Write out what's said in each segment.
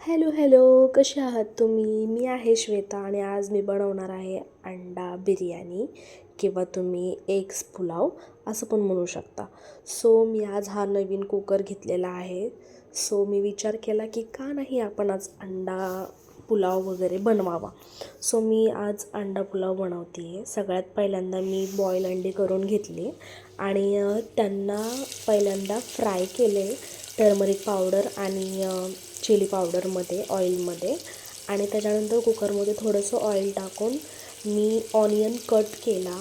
Hello hello, कसे आहात तुम्ही? मी आहे श्वेता आणि आज मी बनवणार आहे अंडा बिर्याणी किंवा तुम्ही एग्स पुलाव असं पण म्हणू शकता. सो मी आज हा नवीन कुकर घेतलेला आहे. सो मी विचार केला की का नाही आपण आज अंडा पुलाव वगैरे बनवावा. सो मी आज अंडा पुलाव बनवते आहे. सगळ्यात पहिल्यांदा मी बॉईल अंडी करून घेतली आणि त्यांना पहिल्यांदा फ्राय केले टर्मरिक पावडर आणि चिली पावडरमध्ये ऑइलमध्ये. आणि त्याच्यानंतर कुकरमध्ये थोडंसं ऑइल टाकून मी ऑनियन कट केला.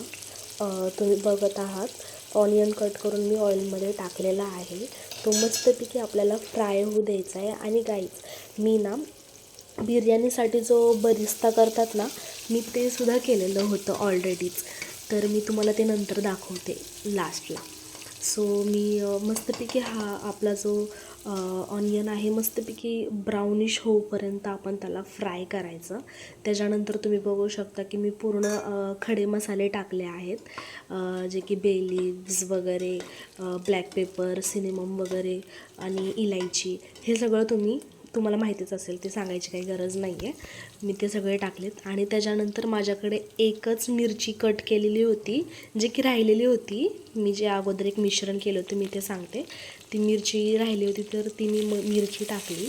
तुम्ही बघत आहात ऑनियन कट करून मी ऑइलमध्ये टाकलेला आहे. तो मस्तपैकी आपल्याला फ्राय होऊ द्यायचा आहे. आणि गाईज मी ना बिर्याणीसाठी जो बरिस्ता करतात ना, मी ते सुद्धा केलेलं होतं ऑलरेडीच. तर मी तुम्हाला ते नंतर दाखवते लास्टला. सो मी मस्तपैकी हा आपला जो ऑनियन आहे मस्तपैकी ब्राउनिश होऊपर्यंत आपण त्याला फ्राय करायचं. त्याच्यानंतर तुम्ही बघू शकता की मी पूर्ण खडे मसाले टाकले आहेत, जे की बे लीव्स वगैरे, ब्लॅक पेपर, सिनेमम वगैरे आणि इलायची. हे सगळं तुम्हाला माहितीच असेल, ते सांगायची काही गरज नाही आहे. मी ते सगळे टाकलेत. आणि त्याच्यानंतर माझ्याकडे एकच मिरची कट केलेली होती, जे की राहिलेली होती. मी जे अगोदर एक मिश्रण केलं होतं मी ते सांगते. ती मिरची राहिली होती तर ती मी मिरची टाकली.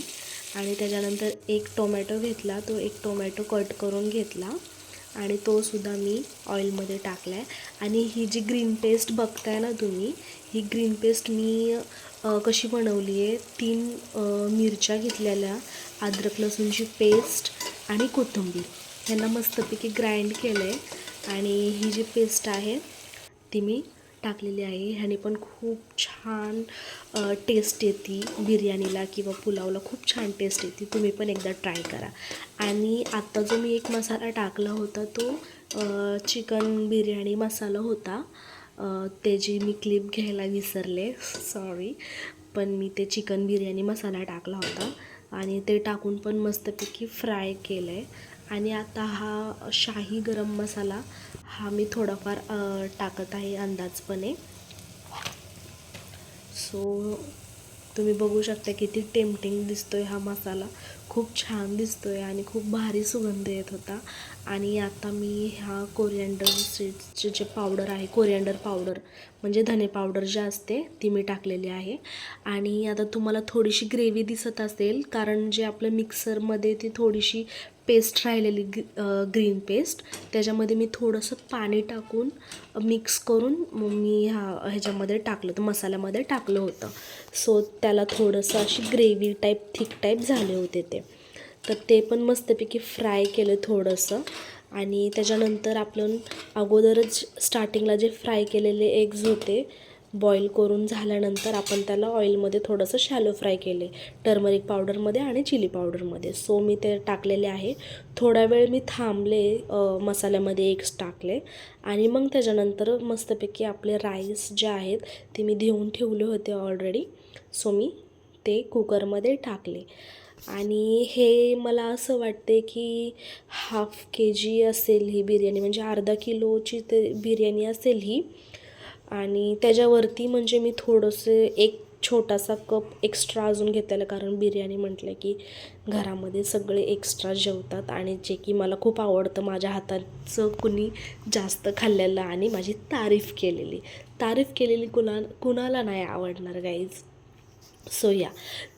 आणि त्याच्यानंतर एक टोमॅटो घेतला, तो एक टोमॅटो कट करून घेतला आणि तोसुद्धा मी ऑइलमध्ये टाकला आहे. आणि ही जी ग्रीन पेस्ट बघताय ना तुम्ही, ही ग्रीन पेस्ट मी कशी बनवली आहे, 3 मिरच्या घेतलेल्या, अद्रक लसूणची पेस्ट आणि कोथिंबीर ह्यांना मस्तपैकी ग्राइंड केलं आहे. आणि ही जी पेस्ट आहे ती मी टाकलेली आहे. ह्याने पण खूप छान टेस्ट येते बिर्याणीला किंवा पुलावला, खूप छान टेस्ट येते. तुम्ही पण एकदा ट्राय करा. आणि आत्ता जो मी एक मसाला टाकला होता तो चिकन बिर्याणी मसाला होता. त्याची मी क्लिप घ्यायला विसरले, सॉरी. पण मी ते चिकन बिर्याणी मसाला टाकला होता आणि ते टाकून पण मस्तपैकी फ्राय केलं आहे. आणि आता हा शाही गरम मसाला हा मी थोडाफार टाकत आहे अंदाजपणे. सो तुम्ही बघू शकता किती टेम्पटिंग दिसतोय हा मसाला, खूप छान दिसतोय आणि खूप भारी सुगंध येत होता. आणि आता मी ह्या कोरिअँडर सीड्सचे जे पावडर आहे, कोरिअँडर पावडर म्हणजे धने पावडर जे असते ती मी टाकलेली आहे. आणि आता तुम्हाला थोडीशी ग्रेव्ही दिसत असेल, कारण जे आपलं मिक्सरमध्ये ती थोडीशी पेस्ट राहिलेली ग्रीन पेस्ट, त्याच्यामध्ये मी थोडंसं पाणी टाकून मिक्स करून मी ह्याच्यामध्ये टाकलं होतं, मसाल्यामध्ये टाकलं होतं. सो त्याला थोडंसं अशी ग्रेव्ही टाईप, थिक टाईप झाले होते ते. तर ते पण मस्तपैकी फ्राय केलं थोडंसं. आणि त्याच्यानंतर आपण अगोदरच स्टार्टिंगला जे फ्राय केलेले एग्ज होते, बॉईल करून झाल्यानंतर आपण त्याला ऑइलमध्ये थोडंसं शॅलो फ्राय केले, टर्मरिक पावडरमध्ये आणि चिली पावडरमध्ये. सो मी ते टाकलेले आहे. थोडा वेळ मी थांबले, मसाल्यामध्ये एग्स टाकले आणि मग त्याच्यानंतर मस्तपैकी आपले राईस जे आहेत ते मी धुवून ठेवले होते ऑलरेडी. सो मी ते कुकरमध्ये टाकले. आणि हे मला असं वाटते की 1/2 kg असेल ही बिर्याणी, म्हणजे अर्धा किलोची ते बिर्याणी असेल ही. आणि त्याच्यावरती म्हणजे मी थोडंसं एक छोटासा कप एक्स्ट्रा अजून घेतलेला, कारण बिर्याणी म्हटलं की घरामध्ये सगळे एक्स्ट्रा जेवतात आणि जे की मला खूप आवडतं. माझ्या हाताचं कुणी जास्त खाल्लेलं आणि माझी तारीफ केलेली कुणाला नाही आवडणार गाईज. सो या,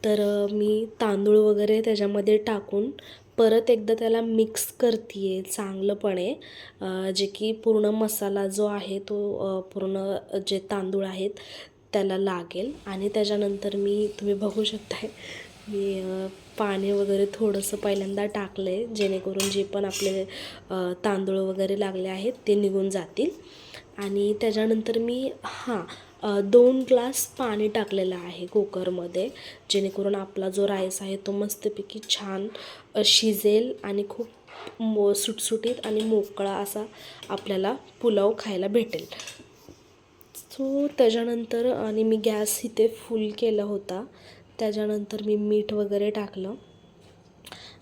तर मी तांदूळ वगैरे त्याच्यामध्ये टाकून परत एकदा त्याला मिक्स करते आहे चांगलंपणे, जे की पूर्ण मसाला जो आहे तो पूर्ण जे तांदूळ आहेत त्याला लागेल. आणि त्याच्यानंतर तुम्ही बघू शकताय मी पाणी वगैरे थोडंसं पहिल्यांदा टाकलं आहे, जेणेकरून जे पण आपले तांदूळ वगैरे लागले आहेत ते निघून जातील. आणि त्याच्यानंतर मी 2 ग्लास पाणी टाकलेलं आहे कुकरमध्ये, जेणेकरून आपला जो राईस आहे तो मस्तपैकी छान शिजेल आणि खूप सुटसुटीत आणि मोकळा असा आपल्याला पुलाव खायला भेटेल. सो त्याच्यानंतर आणि मी गॅस इथे फुल केला होता. त्याच्यानंतर मी मीठ वगैरे टाकलं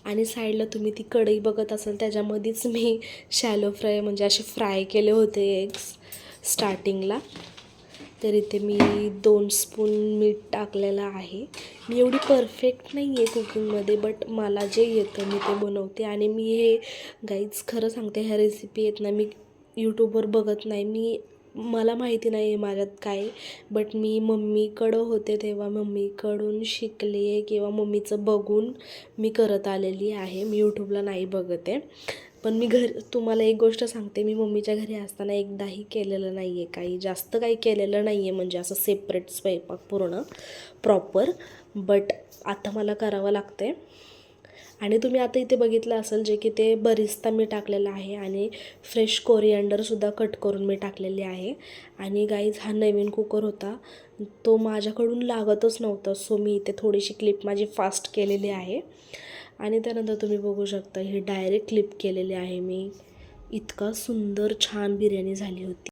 आणि साईडला तुम्ही ती कढई बघत असाल, त्याच्यामध्येच मी शॅलो फ्राय म्हणजे असे फ्राय केले होते एग्स स्टार्टिंगला. तर इथे मी 2 स्पून मीठ टाकलेलं आहे. मी एवढी परफेक्ट नाही आहे कुकिंगमध्ये, बट मला जे येतं मी ते बनवते. आणि मी हे गाईज खरं सांगते, ह्या रेसिपी आहेत ना, मी यूट्यूबवर बघत नाही. मला माहिती नाही आहे माझ्यात काय, बट मी मम्मीकडं होते तेव्हा मम्मीकडून शिकले किंवा मम्मीचं बघून मी करत आलेली आहे. मी यूट्यूबला नाही बघत आहे. पण मी तुम्हाला एक गोष्ट सांगते, मी मम्मीच्या घरी असताना एकदाही केलेलं नाही आहे, जास्त काही केलेलं नाही आहे, म्हणजे असं सेपरेट स्वयंपाक पूर्ण प्रॉपर. बट आता मला करावं लागतं आहे. आणि तुम्ही आता इथे बघितलं असेल जे की ते बरिस्ता मी टाकलेलं आहे आणि फ्रेश कोरिअँडरसुद्धा कट करून मी टाकलेली आहे. आणि गाईज हा नवीन कुकर होता, तो माझ्याकडून लागतच नव्हता, सो मी इथे थोडीशी क्लिप माझी फास्ट केलेली आहे. आणि त्यानंतर तुम्ही बघू शकता ही डायरेक्ट क्लिप केलेली आहे मी. इतका सुंदर छान बिर्याणी झाली होती.